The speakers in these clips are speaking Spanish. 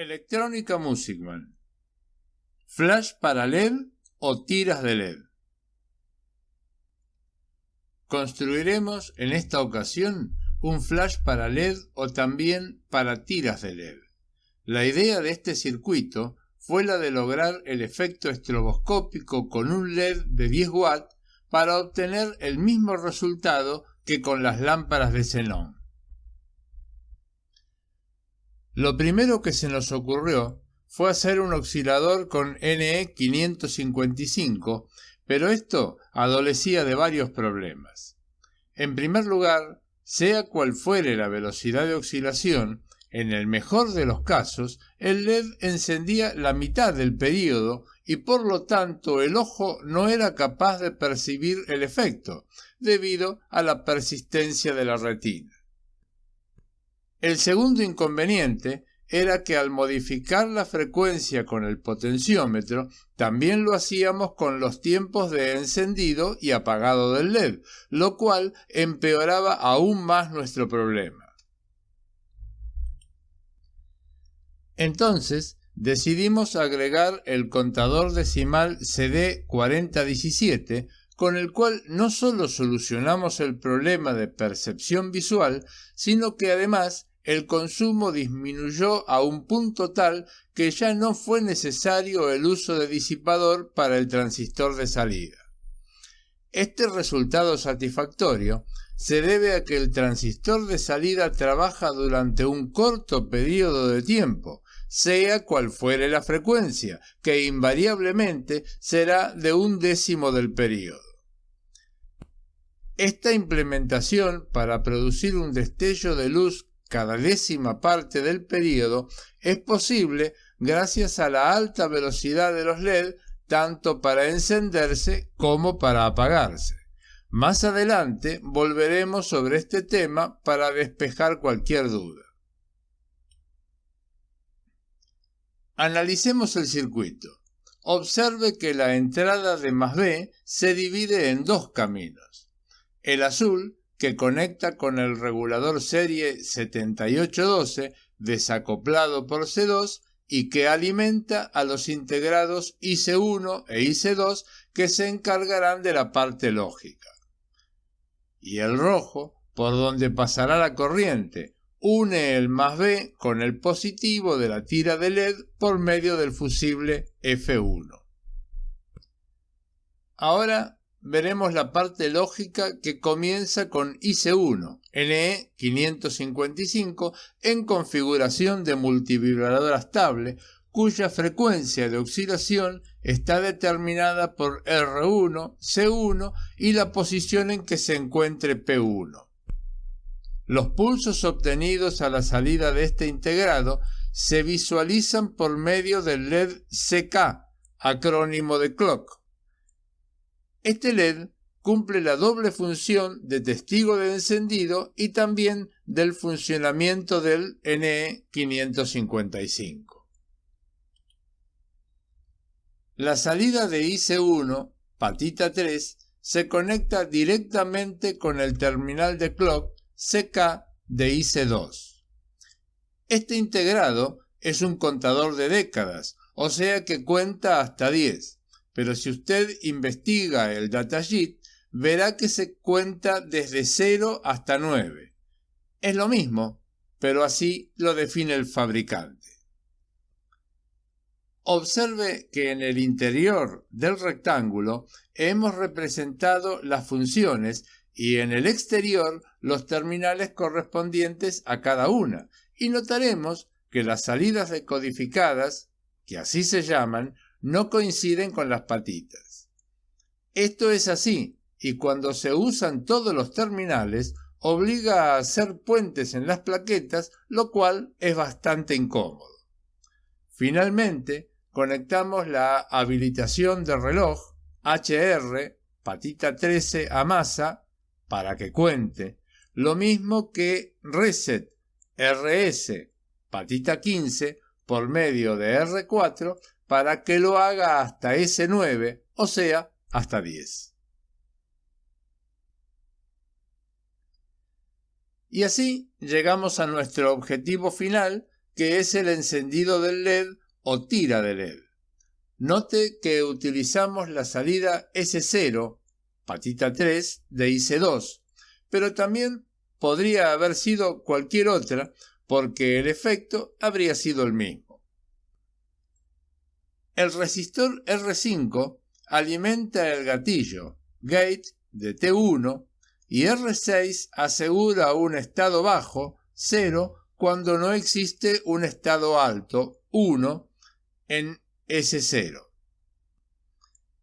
Electrónica Musicman. ¿Flash para LED o tiras de LED? Construiremos en esta ocasión un flash para LED o también para tiras de LED. La idea de este circuito fue la de lograr el efecto estroboscópico con un LED de 10 watts para obtener el mismo resultado que con las lámparas de xenón. Lo primero que se nos ocurrió fue hacer un oscilador con NE555, pero esto adolecía de varios problemas. En primer lugar, sea cual fuere la velocidad de oscilación, en el mejor de los casos, el LED encendía la mitad del período y por lo tanto el ojo no era capaz de percibir el efecto, debido a la persistencia de la retina. El segundo inconveniente era que al modificar la frecuencia con el potenciómetro, también lo hacíamos con los tiempos de encendido y apagado del LED, lo cual empeoraba aún más nuestro problema. Entonces, decidimos agregar el contador decimal CD4017, con el cual no solo solucionamos el problema de percepción visual, sino que además el consumo disminuyó a un punto tal que ya no fue necesario el uso de disipador para el transistor de salida. Este resultado satisfactorio se debe a que el transistor de salida trabaja durante un corto periodo de tiempo, sea cual fuere la frecuencia, que invariablemente será de 1/10 del período. Esta implementación para producir un destello de luz cada 10ª parte del período es posible gracias a la alta velocidad de los LED, tanto para encenderse como para apagarse. Más adelante volveremos sobre este tema para despejar cualquier duda. Analicemos el circuito. Observe que la entrada de +B se divide en dos caminos. El azul, que conecta con el regulador serie 7812 desacoplado por C2 y que alimenta a los integrados IC1 e IC2 que se encargarán de la parte lógica. Y el rojo, por donde pasará la corriente, une el +B con el positivo de la tira de LED por medio del fusible F1. Ahora veremos la parte lógica que comienza con IC1, NE555, en configuración de multivibrador estable, cuya frecuencia de oscilación está determinada por R1, C1 y la posición en que se encuentre P1. Los pulsos obtenidos a la salida de este integrado se visualizan por medio del LED CK, acrónimo de clock. Este LED cumple la doble función de testigo de encendido y también del funcionamiento del NE555. La salida de IC1, patita 3, se conecta directamente con el terminal de clock CK de IC2. Este integrado es un contador de décadas, o sea que cuenta hasta 10. Pero si usted investiga el datasheet, verá que se cuenta desde 0 hasta 9. Es lo mismo, pero así lo define el fabricante. Observe que en el interior del rectángulo hemos representado las funciones y en el exterior los terminales correspondientes a cada una, y notaremos que las salidas decodificadas, que así se llaman, no coinciden con las patitas. Esto es así, y cuando se usan todos los terminales, obliga a hacer puentes en las plaquetas, lo cual es bastante incómodo. Finalmente, conectamos la habilitación de reloj HR, patita 13 a masa, para que cuente, lo mismo que reset RS, patita 15, por medio de R4, para que lo haga hasta S9, o sea, hasta 10. Y así llegamos a nuestro objetivo final, que es el encendido del LED o tira de LED. Note que utilizamos la salida S0, patita 3, de IC2, pero también podría haber sido cualquier otra porque el efecto habría sido el mismo. El resistor R5 alimenta el gatillo gate de T1 y R6 asegura un estado bajo 0 cuando no existe un estado alto 1 en S0.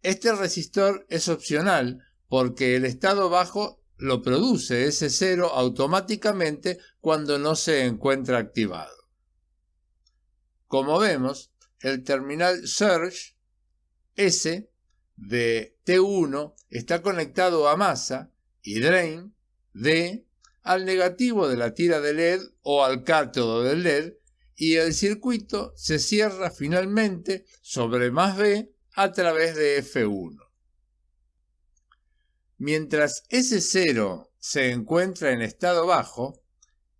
Este resistor es opcional porque el estado bajo lo produce S0 automáticamente cuando no se encuentra activado. Como vemos, el terminal surge S de T1 está conectado a masa y drain D al negativo de la tira de LED o al cátodo del LED, y el circuito se cierra finalmente sobre más B a través de F1. Mientras S0 se encuentra en estado bajo,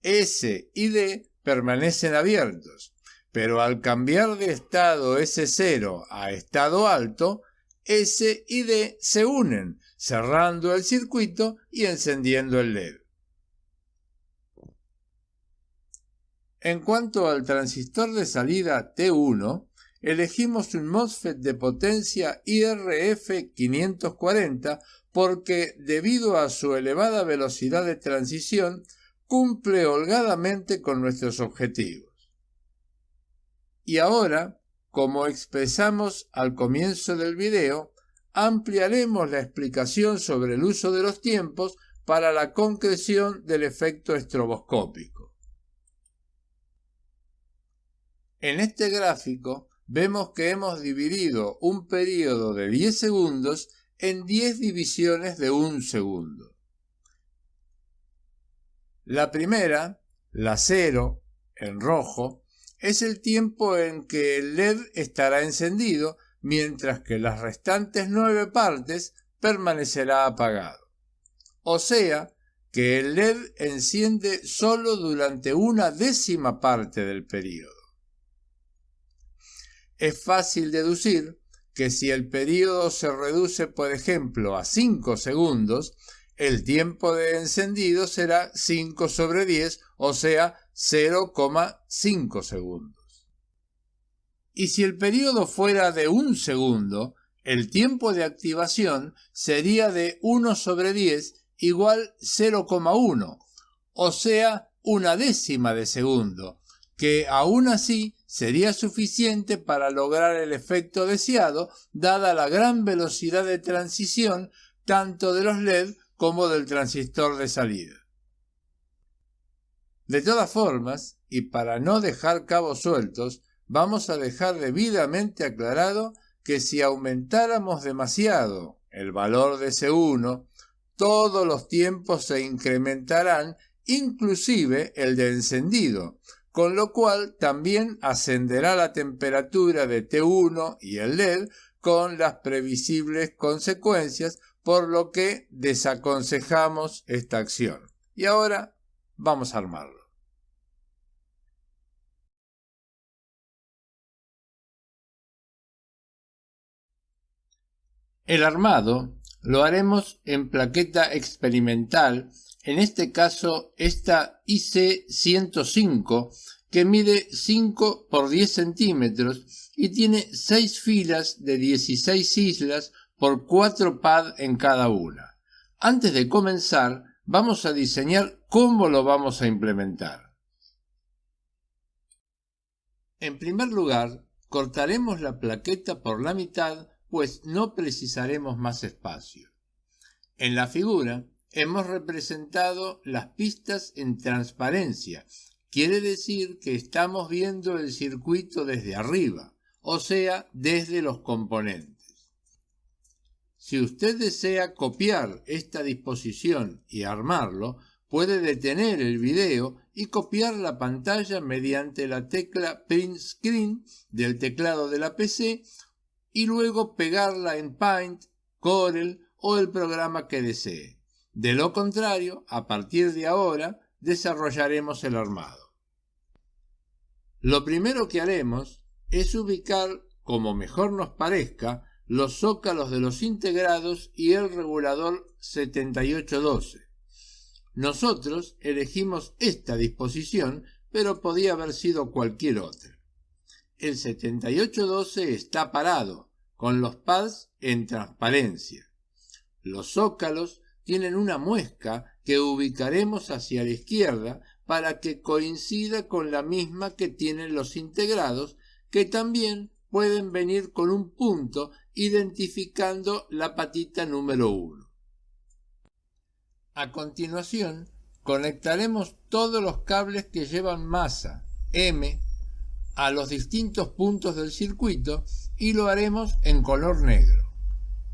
S y D permanecen abiertos, pero al cambiar de estado S0 a estado alto, S y D se unen, cerrando el circuito y encendiendo el LED. En cuanto al transistor de salida T1, elegimos un MOSFET de potencia IRF540 porque, debido a su elevada velocidad de transición, cumple holgadamente con nuestros objetivos. Y ahora, como expresamos al comienzo del video, ampliaremos la explicación sobre el uso de los tiempos para la concreción del efecto estroboscópico. En este gráfico vemos que hemos dividido un periodo de 10 segundos en 10 divisiones de 1 segundo. La primera, la 0, en rojo, es el tiempo en que el LED estará encendido, mientras que las restantes 9 partes permanecerá apagado. O sea, que el LED enciende solo durante 1/10 parte del periodo. Es fácil deducir que si el periodo se reduce, por ejemplo, a 5 segundos, el tiempo de encendido será 5/10, o sea, 0,5 segundos. Y si el periodo fuera de 1 segundo, el tiempo de activación sería de 1/10 igual 0,1, o sea, 1/10 de segundo, que aún así sería suficiente para lograr el efecto deseado, dada la gran velocidad de transición tanto de los LED como del transistor de salida. De todas formas, y para no dejar cabos sueltos, vamos a dejar debidamente aclarado que si aumentáramos demasiado el valor de C1, todos los tiempos se incrementarán, inclusive el de encendido, con lo cual también ascenderá la temperatura de T1 y el LED con las previsibles consecuencias, por lo que desaconsejamos esta acción. Y ahora vamos a armarlo. El armado lo haremos en plaqueta experimental, en este caso esta IC105, que mide 5 por 10 centímetros y tiene 6 filas de 16 islas por 4 pads en cada una. Antes de comenzar, vamos a diseñar cómo lo vamos a implementar. En primer lugar, cortaremos la plaqueta por la mitad, pues no precisaremos más espacio. En la figura hemos representado las pistas en transparencia. Quiere decir que estamos viendo el circuito desde arriba, o sea, desde los componentes. Si usted desea copiar esta disposición y armarlo, puede detener el video y copiar la pantalla mediante la tecla Print Screen del teclado de la PC y luego pegarla en Paint, Corel o el programa que desee. De lo contrario, a partir de ahora, desarrollaremos el armado. Lo primero que haremos es ubicar, como mejor nos parezca, los zócalos de los integrados y el regulador 7812. Nosotros elegimos esta disposición, pero podía haber sido cualquier otra. El 7812 está parado, con los pads en transparencia. Los zócalos tienen una muesca que ubicaremos hacia la izquierda para que coincida con la misma que tienen los integrados, que también pueden venir con un punto identificando la patita número 1. A continuación, conectaremos todos los cables que llevan masa M a los distintos puntos del circuito y lo haremos en color negro.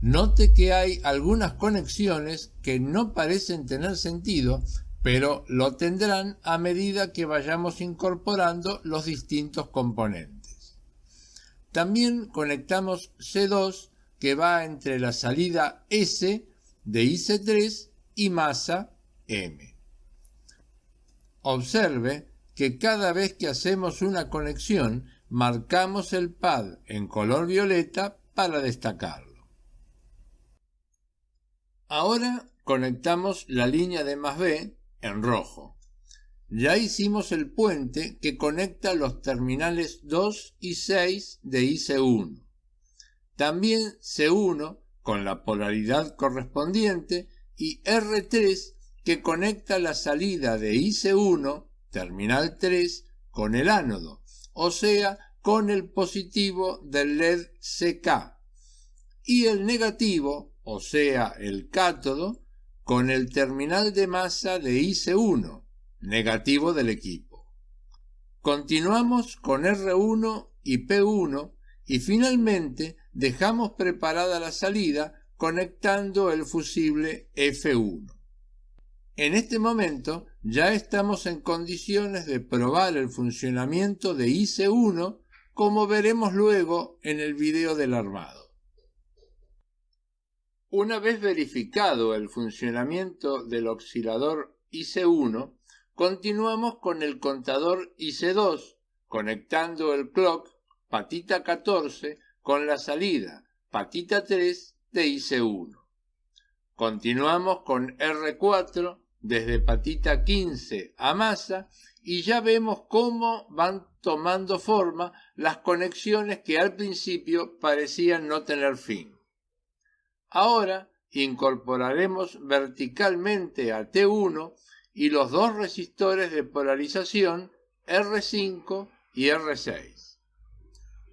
Note que hay algunas conexiones que no parecen tener sentido, pero lo tendrán a medida que vayamos incorporando los distintos componentes. También conectamos C2, que va entre la salida S de IC3 y masa M. Observe que cada vez que hacemos una conexión, marcamos el pad en color violeta para destacarlo. Ahora conectamos la línea de más B en rojo. Ya hicimos el puente que conecta los terminales 2 y 6 de IC1. También C1 con la polaridad correspondiente y R3 que conecta la salida de IC1, terminal 3, con el ánodo, o sea, con el positivo del LED CK, y el negativo, o sea, el cátodo, con el terminal de masa de IC1, negativo del equipo. Continuamos con R1 y P1 y finalmente dejamos preparada la salida conectando el fusible F1. En este momento ya estamos en condiciones de probar el funcionamiento de IC1, como veremos luego en el video del armado. Una vez verificado el funcionamiento del oscilador IC1, continuamos con el contador IC2, conectando el clock patita 14 con la salida patita 3 de IC1. Continuamos con R4 desde patita 15 a masa y ya vemos cómo van tomando forma las conexiones que al principio parecían no tener fin. Ahora incorporaremos verticalmente a T1 y los dos resistores de polarización R5 y R6.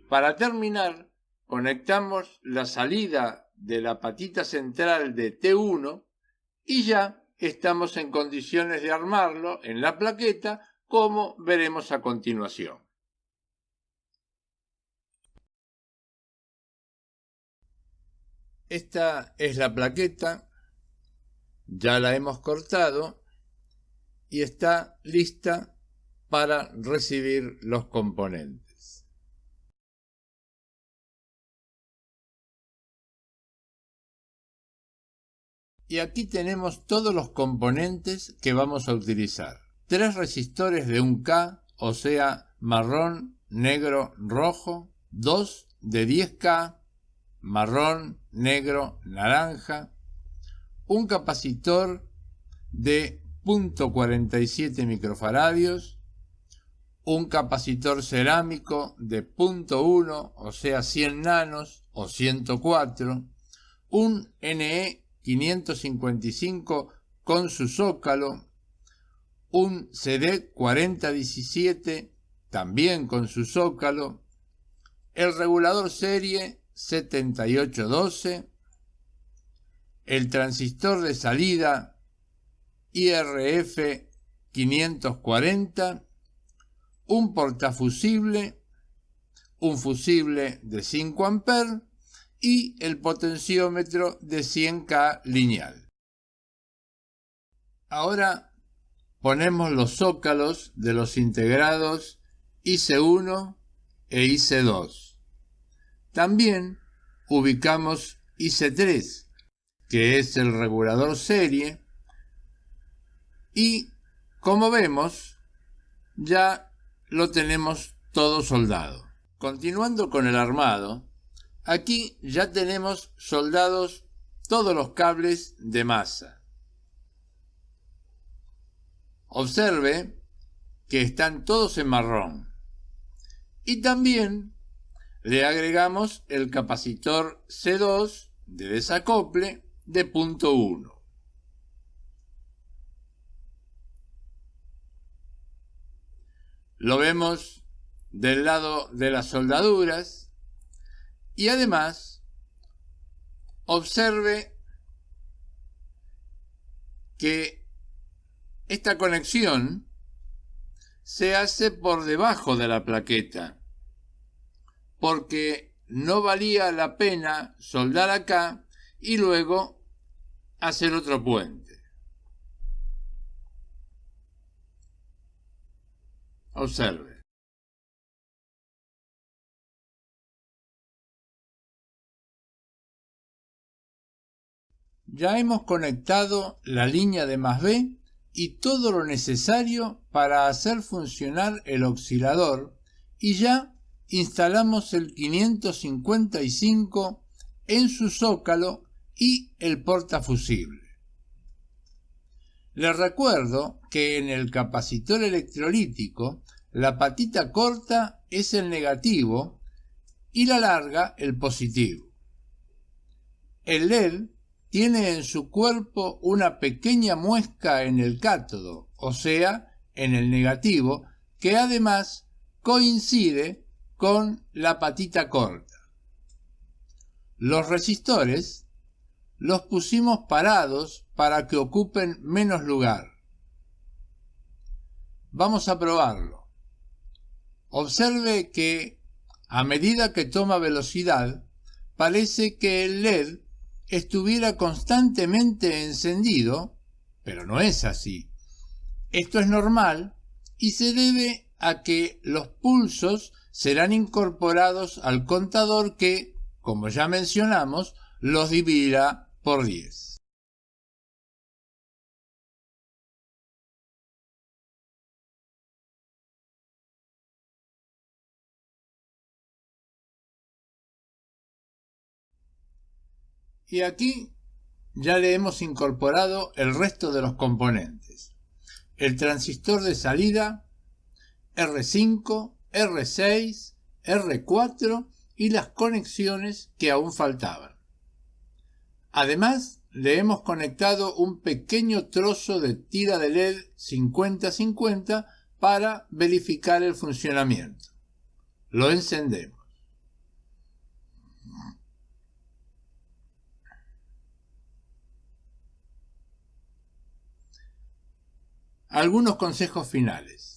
Para terminar, conectamos la salida de la patita central de T1 y ya estamos en condiciones de armarlo en la plaqueta, como veremos a continuación. Esta es la plaqueta, ya la hemos cortado y está lista para recibir los componentes. Y aquí tenemos todos los componentes que vamos a utilizar. 3 resistores de 1K, o sea, marrón, negro, rojo, 2 de 10K, marrón, negro, naranja, un capacitor de 0.47 microfaradios, un capacitor cerámico de 0.1, o sea 100 nanos o 104, un NE 555 con su zócalo, un CD 4017 también con su zócalo, el regulador serie 7812, el transistor de salida IRF 540, un portafusible, un fusible de 5 A y el potenciómetro de 100K lineal. Ahora ponemos los zócalos de los integrados IC1 e IC2. También ubicamos IC3, que es el regulador serie, y como vemos ya lo tenemos todo soldado. Continuando con el armado, aquí ya tenemos soldados todos los cables de masa. Observe que están todos en marrón. Y también le agregamos el capacitor C2 de desacople de punto 1. Lo vemos del lado de las soldaduras y además observe que esta conexión se hace por debajo de la plaqueta porque no valía la pena soldar acá y luego hacer otro puente. Observe. Ya hemos conectado la línea de más B y todo lo necesario para hacer funcionar el oscilador y ya instalamos el 555 en su zócalo y el portafusible. Les recuerdo que en el capacitor electrolítico la patita corta es el negativo y la larga el positivo. El LED tiene en su cuerpo una pequeña muesca en el cátodo, o sea, en el negativo, que además coincide con la patita corta. Los resistores los pusimos parados para que ocupen menos lugar. Vamos a probarlo. Observe que a medida que toma velocidad, parece que el LED estuviera constantemente encendido, pero no es así. Esto es normal y se debe a que los pulsos serán incorporados al contador que, como ya mencionamos, los dividirá por 10. Y aquí ya le hemos incorporado el resto de los componentes. El transistor de salida, R5, R6, R4 y las conexiones que aún faltaban. Además, le hemos conectado un pequeño trozo de tira de LED 50-50 para verificar el funcionamiento. Lo encendemos. Algunos consejos finales.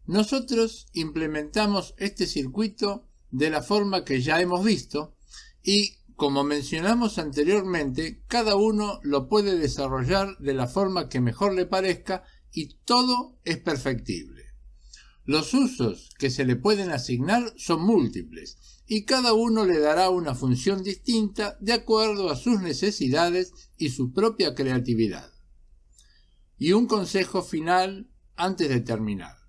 Nosotros implementamos este circuito de la forma que ya hemos visto y, como mencionamos anteriormente, cada uno lo puede desarrollar de la forma que mejor le parezca y todo es perfectible. Los usos que se le pueden asignar son múltiples y cada uno le dará una función distinta de acuerdo a sus necesidades y su propia creatividad. Y un consejo final antes de terminar.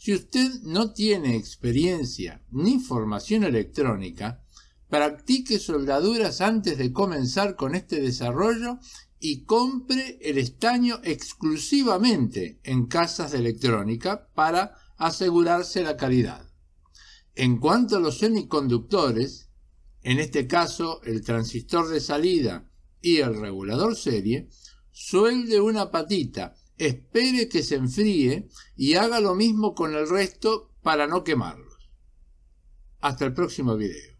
Si usted no tiene experiencia ni formación electrónica, practique soldaduras antes de comenzar con este desarrollo y compre el estaño exclusivamente en casas de electrónica para asegurarse la calidad. En cuanto a los semiconductores, en este caso el transistor de salida y el regulador serie, suelde una patita, espere que se enfríe y haga lo mismo con el resto para no quemarlos. Hasta el próximo video.